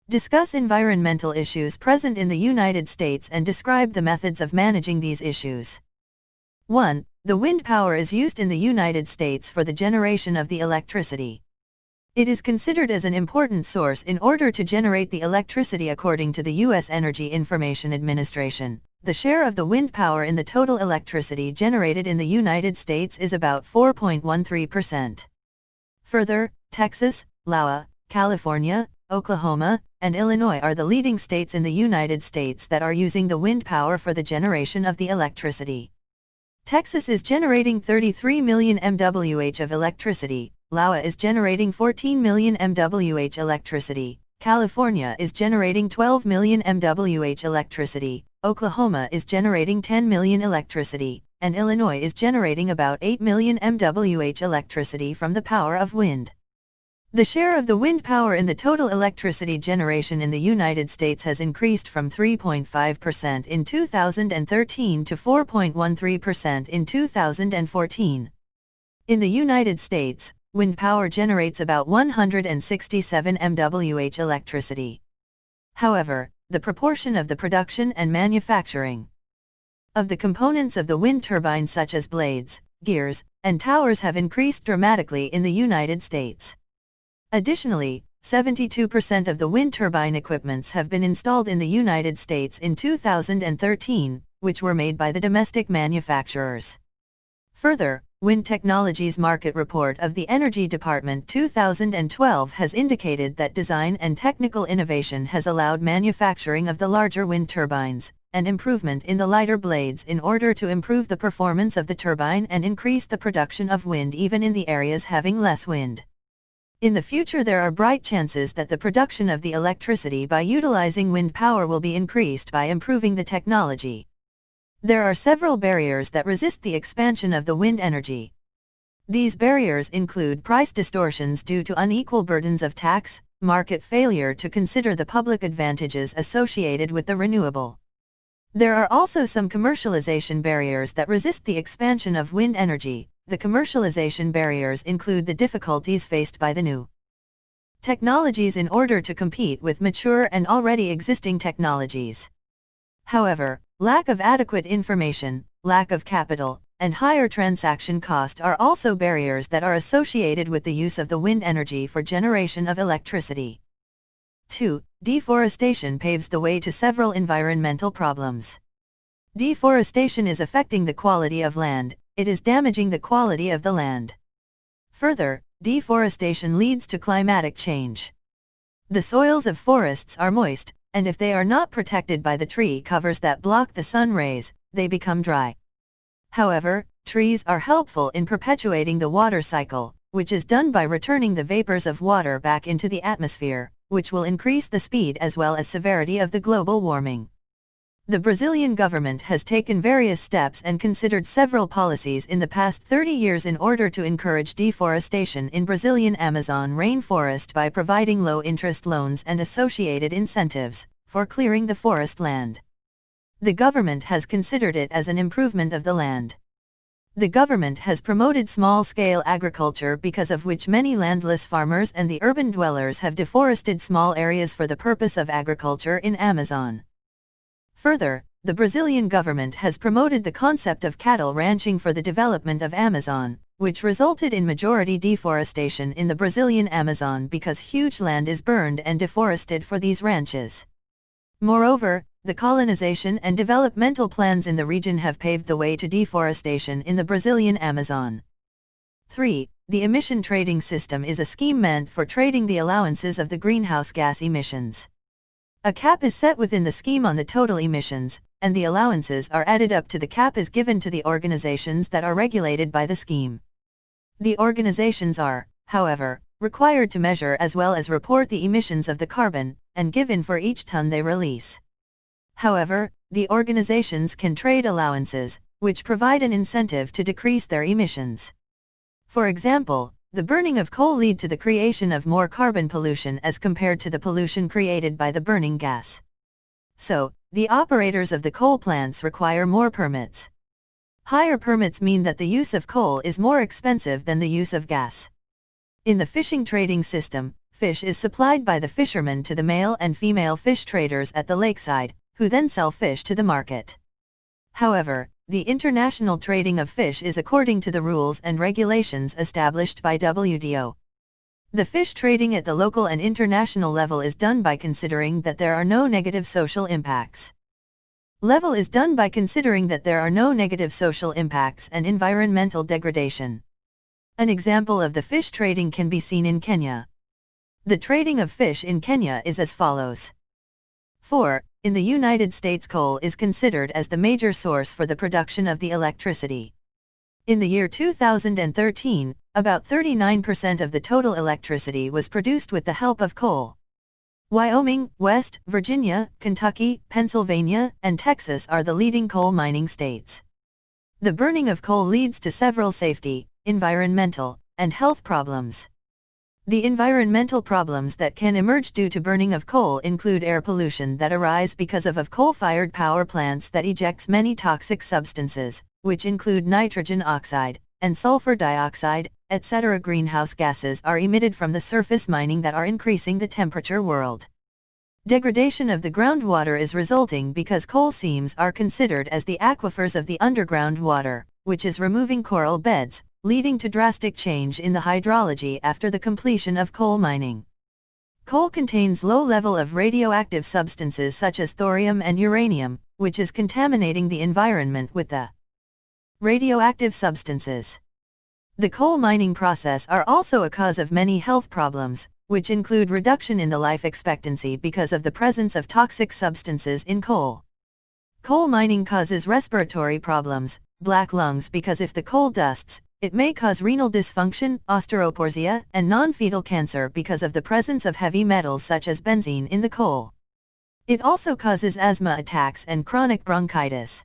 Discuss environmental issues present in the United States and describe the methods of managing these issues. 1. The wind power is used in the United States for the generation of the electricity. It is considered as an important source in order to generate the electricity according to the U.S. Energy Information Administration. The share of the wind power in the total electricity generated in the United States is about 4.13%. Further, Texas, Iowa, California, Oklahoma, and Illinois are the leading states in the United States that are using the wind power for the generation of the electricity. Texas is generating 33 million MWh of electricity, Iowa is generating 14 million MWh electricity, California is generating 12 million MWh electricity, Oklahoma is generating 10 million electricity, and Illinois is generating about 8 million MWh electricity from the power of wind. The share of the wind power in the total electricity generation in the United States has increased from 3.5% in 2013 to 4.13% in 2014. In the United States, wind power generates about 167 MWh electricity. However, the proportion of the production and manufacturing of the components of the wind turbine such as blades, gears, and towers have increased dramatically in the United States. Additionally, 72% of the wind turbine equipments have been installed in the United States in 2013, which were made by the domestic manufacturers. Further, Wind Technologies Market Report of the Energy Department 2012 has indicated that design and technical innovation has allowed manufacturing of the larger wind turbines, and improvement in the lighter blades in order to improve the performance of the turbine and increase the production of wind even in the areas having less wind. In the future there are bright chances that the production of the electricity by utilizing wind power will be increased by improving the technology. There are several barriers that resist the expansion of the wind energy. These barriers include price distortions due to unequal burdens of tax, market failure to consider the public advantages associated with the renewable. There are also some commercialization barriers that resist the expansion of wind energy. The commercialization barriers include the difficulties faced by the new technologies in order to compete with mature and already existing technologies. However, lack of adequate information, lack of capital, and higher transaction cost are also barriers that are associated with the use of the wind energy for generation of electricity. 2. Deforestation paves the way to several environmental problems. Deforestation is affecting the quality of land. It is damaging the quality of the land. Further, deforestation leads to climatic change. The soils of forests are moist, and if they are not protected by the tree covers that block the sun rays, they become dry. However, trees are helpful in perpetuating the water cycle, which is done by returning the vapors of water back into the atmosphere, which will increase the speed as well as severity of the global warming. The Brazilian government has taken various steps and considered several policies in the past 30 years in order to encourage deforestation in Brazilian Amazon rainforest by providing low-interest loans and associated incentives for clearing the forest land. The government has considered it as an improvement of the land. The government has promoted small-scale agriculture because of which many landless farmers and the urban dwellers have deforested small areas for the purpose of agriculture in Amazon. Further, the Brazilian government has promoted the concept of cattle ranching for the development of Amazon, which resulted in majority deforestation in the Brazilian Amazon because huge land is burned and deforested for these ranches. Moreover, the colonization and developmental plans in the region have paved the way to deforestation in the Brazilian Amazon. 3. The emission trading system is a scheme meant for trading the allowances of the greenhouse gas emissions. A cap is set within the scheme on the total emissions, and the allowances are added up to the cap is given to the organizations that are regulated by the scheme. The organizations are, however, required to measure as well as report the emissions of the carbon, and give in for each ton they release. However, the organizations can trade allowances, which provide an incentive to decrease their emissions. For example, the burning of coal leads to the creation of more carbon pollution as compared to the pollution created by the burning gas. So, the operators of the coal plants require more permits. Higher permits mean that the use of coal is more expensive than the use of gas. In the fishing trading system, fish is supplied by the fishermen to the male and female fish traders at the lakeside, who then sell fish to the market. However, the international trading of fish is according to the rules and regulations established by WTO. The fish trading at the local and international level is done by considering that there are no negative social impacts. Level is done by considering that there are no negative social impacts and environmental degradation. An example of the fish trading can be seen in Kenya. The trading of fish in Kenya is as follows. 4. In the United States, coal is considered as the major source for the production of the electricity. In the year 2013, about 39% of the total electricity was produced with the help of coal. Wyoming, West Virginia, Kentucky, Pennsylvania, and Texas are the leading coal mining states. The burning of coal leads to several safety, environmental, and health problems. The environmental problems that can emerge due to burning of coal include air pollution that arise because of coal-fired power plants that ejects many toxic substances, which include nitrogen oxide and sulfur dioxide, etc. Greenhouse gases are emitted from the surface mining that are increasing the temperature world. Degradation of the groundwater is resulting because coal seams are considered as the aquifers of the underground water, which is removing coral beds, leading to drastic change in the hydrology after the completion of coal mining. Coal contains low level of radioactive substances such as thorium and uranium, which is contaminating the environment with the radioactive substances. The coal mining process are also a cause of many health problems, which include reduction in the life expectancy because of the presence of toxic substances in coal. Coal mining causes respiratory problems, black lungs because if the coal dusts, it may cause renal dysfunction, osteoporosia, and non-fetal cancer because of the presence of heavy metals such as benzene in the coal. It also causes asthma attacks and chronic bronchitis.